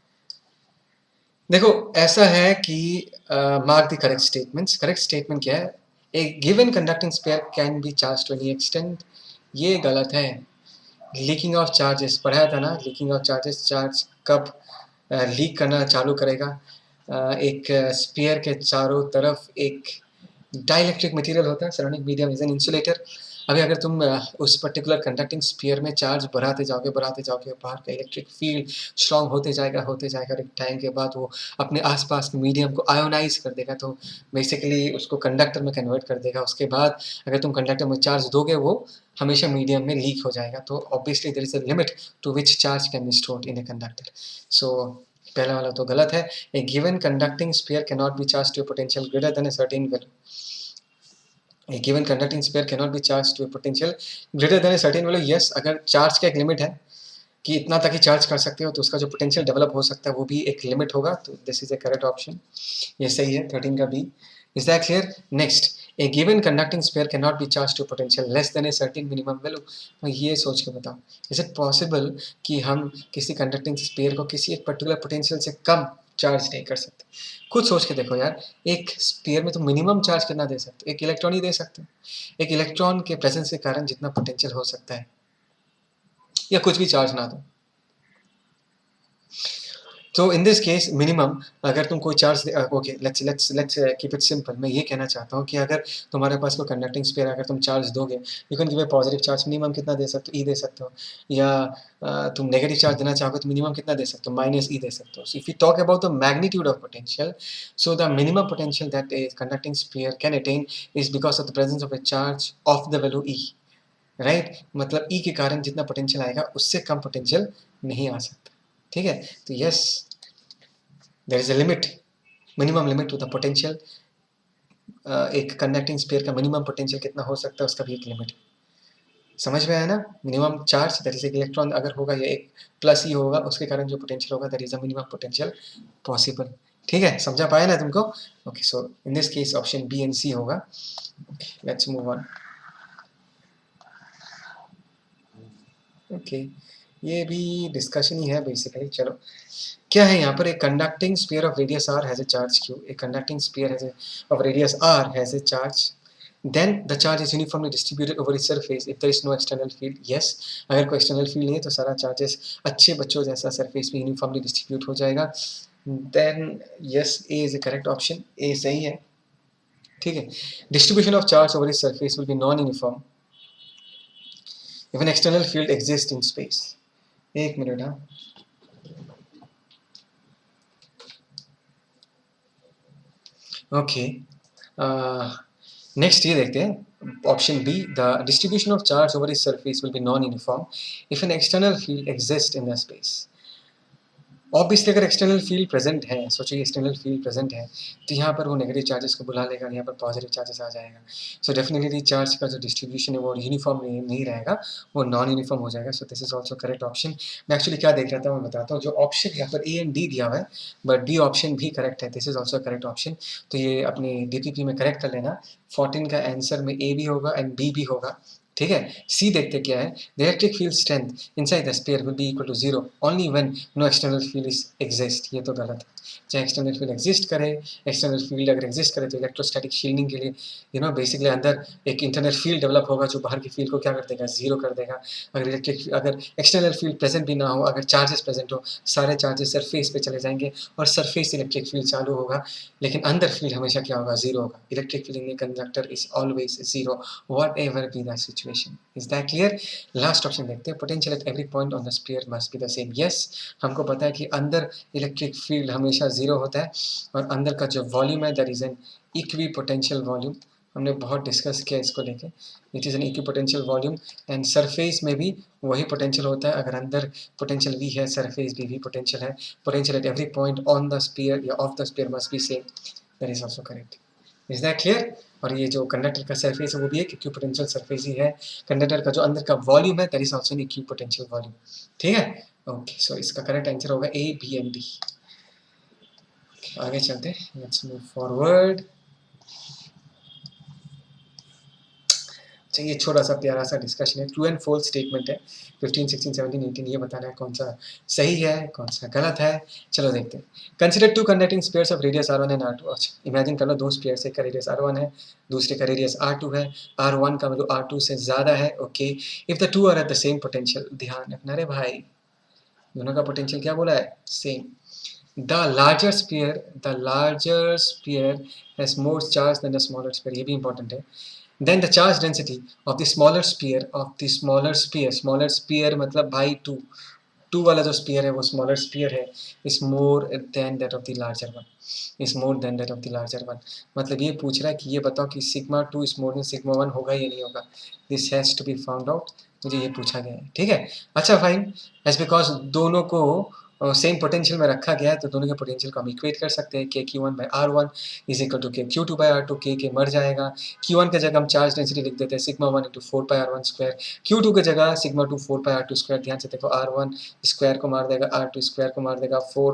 Speaker 1: देखो ऐसा है कि mark the correct statements. Correct statement क्या है? A given conducting sphere can be charge to any extent, ये गलत है। लीकिंग ऑफ चार्जेस पढ़ाया था ना, लीकिंग ऑफ चार्जेस, चार्ज कब लीक करना चालू करेगा? एक स्पेयर के चारों तरफ एक डाइलेक्ट्रिक मटेरियल होता है, surrounding medium is an insulator. अभी अगर तुम उस पर्टिकुलर कंडक्टिंग स्फीयर में चार्ज बढ़ाते जाओगे, बाहर का इलेक्ट्रिक फील्ड स्ट्रांग होते जाएगा और एक टाइम के बाद वो अपने आसपास के मीडियम को आयोनाइज कर देगा, तो बेसिकली उसको कंडक्टर में कन्वर्ट कर देगा। उसके बाद अगर तुम कंडक्टर में चार्ज दोगे, वो हमेशा मीडियम में लीक हो जाएगा। तो obviously there is a limit to which charge can be stored in a conductor. So पहला वाला तो गलत है। A given conducting sphere can not be charge to potential greater than a certain value. A given conducting sphere cannot be charged to a potential greater than a certain value. Yes, अगर चार्ज का एक लिमिट है कि इतना तक ही चार्ज कर सकते हो, तो उसका जो पोटेंशियल डेवलप हो सकता है वो भी एक लिमिट होगा। तो this is a correct option, ये सही है 13 का B. Is that clear? Next, a given conducting sphere can not be charge to potential less than a certain minimum value. ये सोच के बताओ, इज इट पॉसिबल कि हम किसी कंडक्टिंग स्पेयर को किसी एक पर्टिकुलर पोटेंशियल से कम चार्ज नहीं कर सकते? खुद सोच के देखो यार, एक स्पेयर में तो मिनिमम चार्ज कितना दे सकते? एक इलेक्ट्रॉन ही दे सकते। एक इलेक्ट्रॉन के प्रेजेंस के कारण जितना पोटेंशियल हो सकता है, या कुछ भी चार्ज ना दो। तो इन दिस केस मिनिमम, अगर तुम कोई charge okay, let's keep it simple. मैं ये कहना चाहता हूँ कि अगर तुम्हारे पास कोई कंडक्टिंग स्पेयर, अगर तुम चार्ज दोगे, you can give a positive charge, minimum कितना दे सकते हो? ई दे सकते हो। या तुम नेगेटिव चार्ज देना चाहोगे तो मिनिमम कितना दे सकते हो? माइनस ई दे सकते हो। सो if you talk about the magnitude of potential, so the minimum potential that a conducting sphere can attain is because of the presence of A charge of the value E, right? मतलब ई के कारण जितना पोटेंशियल आएगा, उससे कम पोटेंशियल नहीं आ सकता। ठीक है, तो yes, there is a limit, minimum limit to the potential। एक कंडक्टिंग स्पेयर का मिनिमम पोटेंशियल कितना हो सकता है, उसका भी एक लिमिट है। समझ में आया ना? मिनिमम चार्ज दैट इज एक इलेक्ट्रॉन अगर होगा या एक प्लस ही होगा, उसके कारण जो पोटेंशियल होगा that is a minimum potential possible. ठीक है, समझा पाया ना तुमको? Okay, so in this case option B and C होगा। Let's move on. ओके, ये भी डिस्कशन ही है बेसिकली। चलो, क्या है यहाँ पर? एक conducting sphere of radius r has a charge q। एक conducting sphere has of radius r has a charge, then the charge is uniformly distributed over its surface if there is no external field। yes, अगर कोई एक्सटर्नल फील्ड नहीं है तो सारा चार्जेस अच्छे बच्चों जैसा सरफेस में यूनिफॉर्मली डिस्ट्रीब्यूट हो जाएगा। then yes, a is the correct option, a सही है। ठीक है, distribution of charge over its surface will be non-uniform if an external field exists in space। एक मिनट, हाँ। ओके, नेक्स्ट ये देखते हैं option B, the distribution of charge over इस surface will be non uniform if an external field exist in the space. Obviously अगर एक्सटर्नल फील्ड प्रेजेंट है, सोचिए एक्सटर्नल फील्ड प्रेजेंट है, तो यहाँ पर वो नेगेटिव चार्जेस को बुला लेगा, यहाँ पर पॉजिटिव चार्जेस आ जाएगा। सो डेफिनेटली चार्ज का जो डिस्ट्रीब्यूशन है वो यूनिफॉर्म नहीं रहेगा, वो नॉन यूनिफॉर्म हो जाएगा। सो this is also correct option. मैं एक्चुअली क्या देख रहा था मैं बताता हूँ, जो ऑप्शन यहाँ पर ए एंड डी दिया हुआ है, बट बी ऑप्शन भी करेक्ट है। This is also correct option. तो ये अपनी डीपीपी में करेक्ट कर लेना। 14 का आंसर में ए भी होगा एंड बी भी होगा। ठीक है, सी देखते क्या है। The electric field strength inside the sphere will be equal to 0 only when no external field is exist. ये तो गलत है। चाहे एक्सटर्नल फील्ड एग्जिस्ट करे, एक्सटर्नल फील्ड अगर एग्जिस्ट करे तो इलेक्ट्रोस्टैटिक शील्डिंग के लिए बेसिकली अंदर एक इंटरनल फील्ड डेवलप होगा जो बाहर की फील्ड को क्या कर देगा? जीरो कर देगा। अगर एक्सटर्नल फील्ड प्रेजेंट भी ना हो, अगर चार्जेस प्रेजेंट हो, सारे चार्जेस सरफेस पे चले जाएंगे और सरफेस इलेक्ट्रिक फील्ड चालू होगा, लेकिन अंदर फील्ड हमेशा क्या होगा? जीरो होगा। Electric field in conductor is always zero what ever be the situation. Is that clear? Last option देखते हैं, potential at every point on the sphere must be the same. Yes, हमको पता है कि अंदर इलेक्ट्रिक फील्ड हमेशा जीरो होता है और अंदर का जो वॉल्यूम है that is an equipotential volume. हमने बहुत डिस्कस किया इसको लेके। It is an equipotential volume and surface में भी वही पोटेंशियल होता है। अगर अंदर पोटेंशियल वी है, सरफेस भी पोटेंशियल है। Potential at every point on the sphere या off the sphere must be same. That is also correct. Is that clear? और ये जो कंडक्टर का सरफेस है वो भी एक इक्वी पोटेंशियल सरफेस ही है। कंडक्टर का जो अंदर का वॉल्यूम है that is also an equipotential volume. ठीक है, ओके। सो इसका करेक्ट आंसर होगा ए, बी एंड डी। आगे चलते हैं, लेट्स मूव फॉरवर्ड। ये छोटा सा प्यारा सा डिस्कशन है, ट्रू एंड फॉल्स स्टेटमेंट है 15, 16, 17, 18, ये बताना है कौन सा सही है कौन सा गलत है। चलो देखते हैं। Consider two conducting spheres of radius r1 and r2। अच्छा इमेजिन कर लो दो स्पेयर्स, एक का रेडियस r1 है दूसरे का रेडियस r2 है, r1 का वैल्यू r2 से ज़्यादा है। Okay, if the two are at the same potential, ध्यान रखना रे भाई, दोनों का पोटेंशियल क्या बोला है, same. The larger sphere has more charge than the smaller sphere, ये भी इंपॉर्टेंट है। Then the charge density of the smaller sphere मतलब भाई टू वाला जो स्पीयर है वो स्मॉलर स्पीयर है, is more than that of the larger one, मतलब ये पूछ रहा है कि ये बताओ कि sigma 2 is more than sigma 1 होगा या नहीं होगा। This has to be found out, मुझे ये पूछा गया है, ठीक है। अच्छा फाइन, एज बिकॉज दोनों को सेम पोटेंशियल में रखा गया है तो दोनों के पोटेंशियल को हम इक्वेट कर सकते हैं। K Q one by R one is equal to K Q two by R two, K मर जाएगा, क्यू वन की जगह हम चार्ज डेंसिटी लिख देते हैं sigma one into 4 pi R one square, Q two की जगह sigma two 4 pi R two square. ध्यान से देखो आर वन स्क्वायर को मार देगा, आर टू स्क्वायर को मार देगा, 4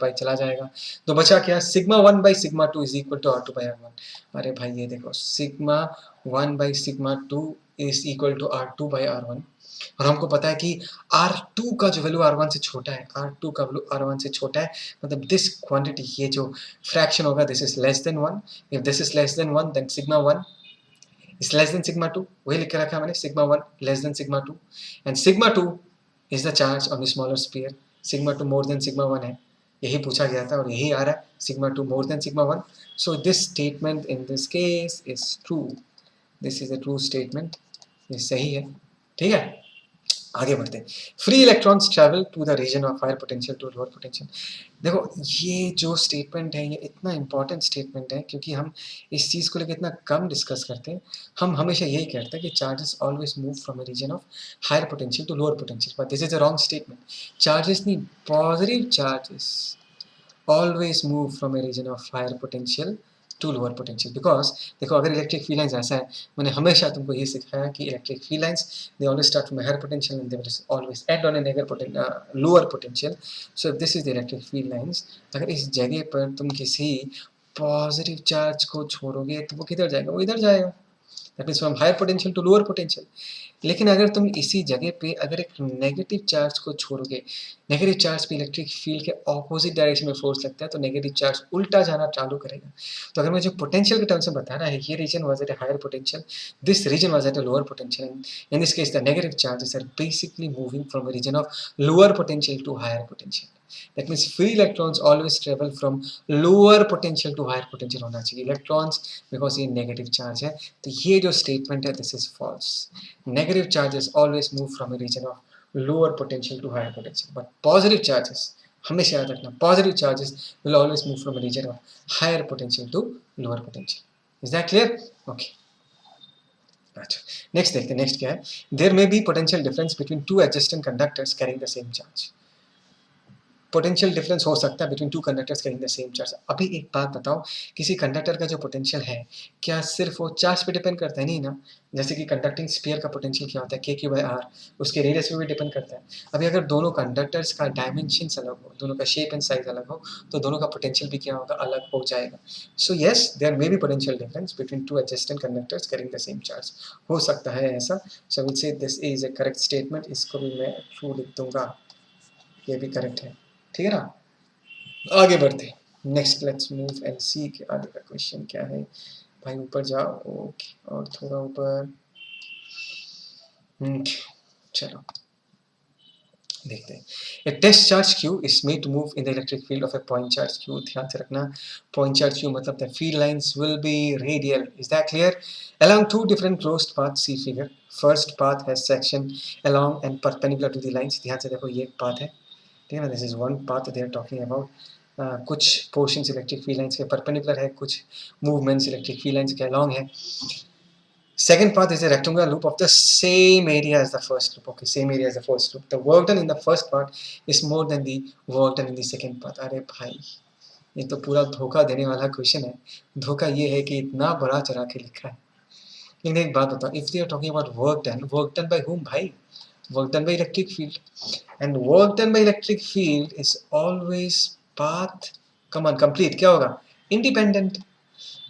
Speaker 1: पाई चला जाएगा, तो बचा क्या, sigma one by sigma two is equal to R two by R one. अरे भाई ये देखो sigma one by sigma two is equal to R two by R one, और हमको पता है कि R2 का जो वैल्यू R1 से छोटा है, R2 का वैल्यू R1 से छोटा है, मतलब दिस क्वांटिटी, ये जो फ्रैक्शन होगा this is less than 1, if this is less than 1 then sigma 1 is less than sigma 2, वही लिख के रखा है मैंने, sigma 1 less than sigma 2 and sigma 2 is the charge on the smaller sphere, sigma 2 more than sigma 1 है, यही पूछा गया था और यही आ रहा है, sigma 2 more than sigma 1। So this statement in this case is true, this is a true statement, ये सही है, ठीक है। आगे बढ़ते हैं। Free electrons travel to the region of higher potential to lower potential. देखो ये जो स्टेटमेंट है ये इतना इंपॉर्टेंट स्टेटमेंट है क्योंकि हम इस चीज़ को लेकर इतना कम डिस्कस करते हैं। हम हमेशा यही कहते हैं कि charges always move from a region of higher potential to lower potential, but this is a wrong statement. Charges नहीं, positive charges always move from a region of higher potential to lower potential, because देखो अगर इलेक्ट्रिक फील्ड लाइंस ऐसा है, मैंने हमेशा तुमको ये सिखाया कि electric field lines they always start from higher potential and they will always end on a lower potential. So if this is the electric field lines, अगर इस जगह पर तुम किसी पॉजिटिव चार्ज को छोड़ोगे तो वो किधर जाएगा, वो इधर जाएगा, that means from higher potential to lower potential. लेकिन अगर तुम इसी जगह पे अगर एक नेगेटिव चार्ज को छोड़ोगे, नेगेटिव चार्ज पे इलेक्ट्रिक फील्ड के ऑपोजिट डायरेक्शन में फोर्स लगता है तो नेगेटिव चार्ज उल्टा जाना चालू करेगा। तो अगर मुझे पोटेंशियल के टर्म्स में बताना है, ये region was at a higher potential, this region was at a lower potential, in this case the negative charges are basically moving from a region of lower potential to higher potential. That means free electrons always travel from lower potential to higher potential होना चाहिए electrons, because ये negative charge है। तो ये जो statement है this is false. Negative charges always move from a region of lower potential to higher potential, but positive charges हमेशा याद रखना, positive charges will always move from a region of higher potential to lower potential. Is that clear? Okay. अच्छा, next देखते हैं, next क्या है, there may be potential difference between two adjacent conductors carrying the same charge. Potential difference हो सकता है between two conductors carrying the same charge. अभी एक बात बताओ, किसी कंडक्टर का जो पोटेंशियल है क्या सिर्फ वो चार्ज पे डिपेंड करता है, नहीं ना। जैसे कि कंडक्टिंग स्फीयर का पोटेंशियल क्या होता है, के क्यू बाई आर, उसके रेडियस पे भी डिपेंड करता है। अभी अगर दोनों कंडक्टर्स का डायमेंशन अलग हो, दोनों का शेप एंड साइज अलग हो, तो दोनों का पोटेंशियल भी क्या होगा, अलग हो जाएगा। So yes there may be potential difference between two adjacent conductors carrying the same charge, हो सकता है ऐसा। So will say this is a correct statement, इसको भी मैं ट्रू लिख दूंगा, ये भी करेक्ट है, ठीक है ना। आगे बढ़ते, नेक्स्ट लेट्स मूव एंड सी के आगे का क्वेश्चन क्या है। भाई ऊपर जाओ, ओके, और थोड़ा ऊपर, चलो देखते हैं। A test charge q is made to move in the electric field of a point charge q। ध्यान से रखना, point charge q मतलब the field lines will be radial, is that clear, along two different closed paths, see figure। first path has section along and perpendicular to the lines। ध्यान से देखो ये एक पाथ है, ठीक है ना, this is one path they are talking about. कुछ पोर्शंस इलेक्ट्रिक फील्ड लाइंस के परपेंडिकुलर है, कुछ मूवमेंट्स इलेक्ट्रिक फील्ड लाइंस के अलॉन्ग है। Second path is a rectangular loop of the same area as the first loop. Okay, same area as the first loop. The work done in the first part is more than the work done in the second part. अरे भाई ये तो पूरा धोखा देने वाला क्वेश्चन है। धोखा ये है कि इतना बड़ा चढ़ा के लिखा है। लेकिन एक बात बताओ, if they are talking about work done by whom भाई? Work done by electric field, and work done by electric field is always path, come on complete, क्या होगा, independent,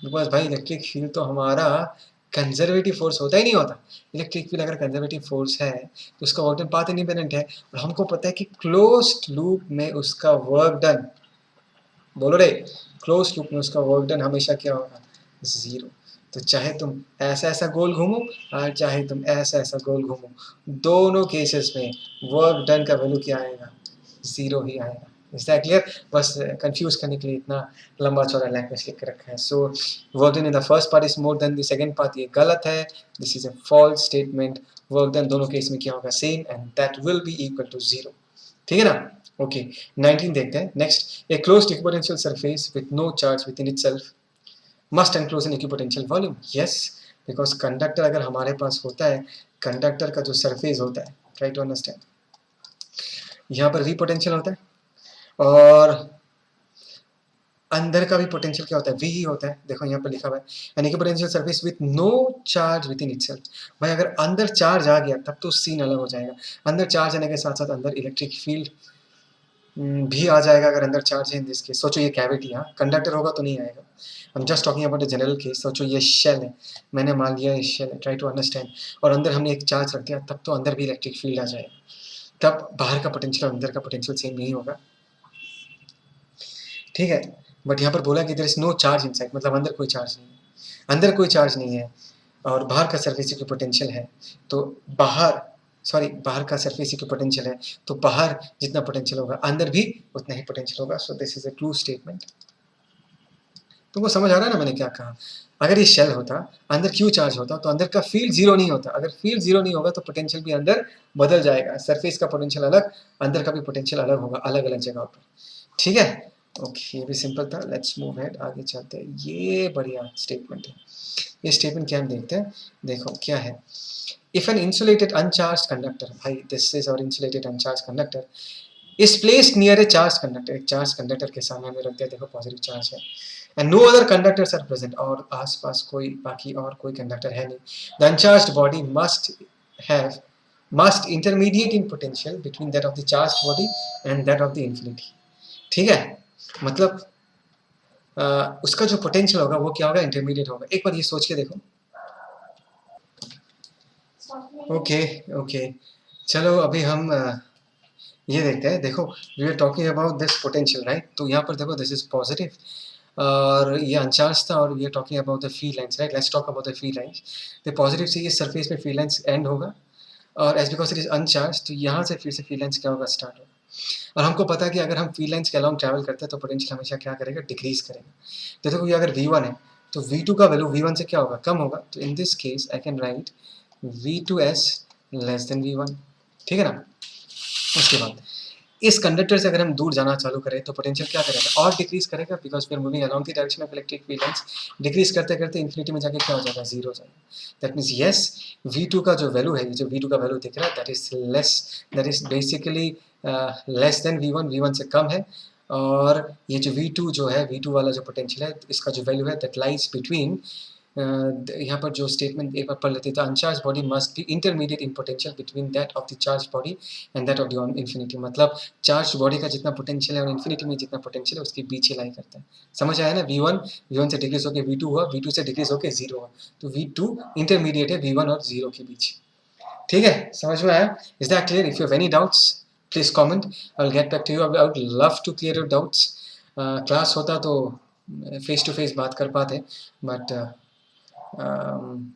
Speaker 1: because भाई इलेक्ट्रिक फील्ड तो हमारा कंजर्वेटिव फोर्स होता ही नहीं होता। इलेक्ट्रिक फील्ड अगर कंजर्वेटिव फोर्स है तो उसका वर्क डन पाथ इंडिपेंडेंट है, और हमको पता है कि क्लोज्ड लूप में उसका वर्क डन, बोलो रे, क्लोज्ड लूप में उसका वर्क डन हमेशा क्या होगा, जीरो। तो चाहे तुम ऐसा ऐसा गोल घूमो और चाहे तुम ऐसा ऐसा गोल घूमो, दोनों केसेस में वर्क डन का वैल्यू क्या आएगा, जीरो ही आएगा। Is that clear? बस कंफ्यूज करने के लिए इतना लंबा चौड़ा लैंग्वेज लिख के रखा है। So work done in the first part is more than the second part, ये गलत है, this is a false statement. Work done दोनों केस में क्या होगा, same, and that will be equal to zero. ठीक है ना? ओके, 19 देखते हैं next. A closed equipotential surface with no charge within itself must enclose an equipotential volume. Yes, because conductor अगर हमारे पास होता है, कंडक्टर का जो सरफेस होता है, ट्राई टू अंडरस्टैंड, यहाँ पर वी पोटेंशियल होता है और अंदर का भी पोटेंशियल क्या होता है, वी ही होता है। देखो यहाँ पर लिखा हुआ है an equipotential surface with no charge within itself. भाई अगर अंदर चार्ज आ गया तब तो सीन अलग हो जाएगा। अंदर चार्ज आने के साथ साथ अंदर इलेक्ट्रिक फील्ड भी आ जाएगा अगर अंदर चार्ज है। इन दिस केस सोचो ये कैविटी, हाँ कंडक्टर होगा तो नहीं आएगा। I am just talking about the general case. सोचो ये शेल है, मैंने मान लिया ये शेल है, ट्राई टू अंडरस्टैंड, और अंदर हमने एक चार्ज रख दिया, तब तो अंदर भी इलेक्ट्रिक फील्ड आ जाएगा। तब बाहर का पोटेंशियल अंदर का पोटेंशियल सेम नहीं होगा, ठीक है। बट यहाँ पर बोला कि there is no charge inside, मतलब अंदर कोई चार्ज नहीं है, अंदर कोई चार्ज नहीं है और बाहर का सरफेस की पोटेंशियल है, तो बाहर का सरफेस की पोटेंशियल है, तो बाहर जितना पोटेंशियल होगा अंदर भी उतना ही पोटेंशियल होगा। सो this is a true statement. तुमको समझ आ रहा है ना मैंने क्या कहा? अगर ये शेल होता, अंदर क्यू चार्ज होता, तो अंदर का फील्ड जीरो नहीं होता। अगर फील्ड जीरो नहीं होगा तो पोटेंशियल भी अंदर बदल जाएगा, सरफेस का पोटेंशियल अलग, अंदर का भी पोटेंशियल अलग होगा, अलग अलग जगह पर, ठीक है। ओके, ये भी सिंपल था। लेट्स मूव हेड, आगे चलते हैं। ये बढ़िया स्टेटमेंट है। ये स्टेटमेंट क्या हम देखते हैं, देखो क्या है। If an insulated uncharged conductor, भाई this is our insulated uncharged conductor, is placed near a charge conductor, एक चार्ज कंडक्टर के सामने हमें रख दिया, देखो पॉजिटिव चार्ज है, and no other conductors are present, और आसपास कोई बाकी और कोई कंडक्टर है नहीं। The uncharged body must intermediate in potential between that of the charged body and that of the infinity, ठीक है। मतलब उसका जो पोटेंशियल होगा वो क्या होगा, इंटरमीडिएट होगा। एक बार ये सोच के देखो। ओके ओके, चलो अभी हम ये देखते हैं। देखो we are talking about this potential, right? तो यहाँ पर देखो दिस इज पॉजिटिव और ये अनचार्ज था, और we are talking about the field lines, right? Let's talk about the field lines. तो पॉजिटिव से ये सरफेस में फील्ड लाइंस एंड होगा, और as because it is uncharged, तो यहाँ से फिर से फील्ड लाइंस क्या होगा, स्टार्ट होगा। और हमको पता है कि अगर हम फील्ड लाइंस के अलॉन्ग ट्रैवल करते हैं तो पोटेंशियल हमेशा क्या करेगा, डिक्रीज करेगा। तो देखो ये अगर V1 है तो V2 का वैल्यू V1 से क्या होगा, कम होगा। तो इन this case I can write V2s less than V1, ठीक है ना। उसके बाद इस कंडक्टर से अगर हम दूर जाना चालू करें तो पोटेंशियल क्या करेगा, और डिक्रीज करेगा, because we are moving along the direction of electric field lines. Decrease करते करते इन्फिनिटी में जाके क्या हो जाएगा, जीरो हो जाएगा। दैट मीन्स यस, V2 का जो वैल्यू है, ये जो V2 का वैल्यू दिख रहा है, that is basically less than V1, V1 से कम है। और ये जो V2 जो है, V2 वाला जो पोटेंशियल है, इसका जो वैल्यू है दैट लाइज बिटवीन, यहाँ पर जो स्टेटमेंट एक बार पढ़ लेते हैं, तो uncharged body must be intermediate in potential between that of the charge body and that of the infinity. मतलब चार्ज बॉडी का जितना पोटेंशियल है और इन्फिनिटी में जितना पोटेंशियल है उसके बीच ही लाई करता है। समझ आया ना? V1 से डिक्रीज होकर V2 हुआ, V2 से डिक्रीज होकर जीरो हुआ, तो V2 इंटरमीडिएट है V1 और जीरो के बीच, ठीक है। समझ में आया? Is that clear? If you have any doubts please comment, I will get back to you. I would love to clear your doubts. Class होता तो फेस टू फेस बात कर पाते, but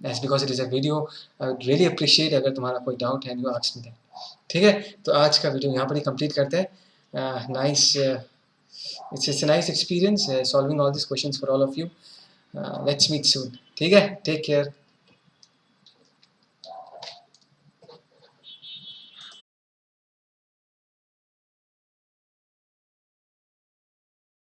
Speaker 1: as because it is a video, I would really appreciate अगर तुम्हारा कोई डाउट है, you ask me that, ठीक है। तो आज का वीडियो यहाँ पर ही कंप्लीट करते हैं। Nice, it's a nice experience solving all these questions for all of you. Let's meet soon, ठीक है। Take care.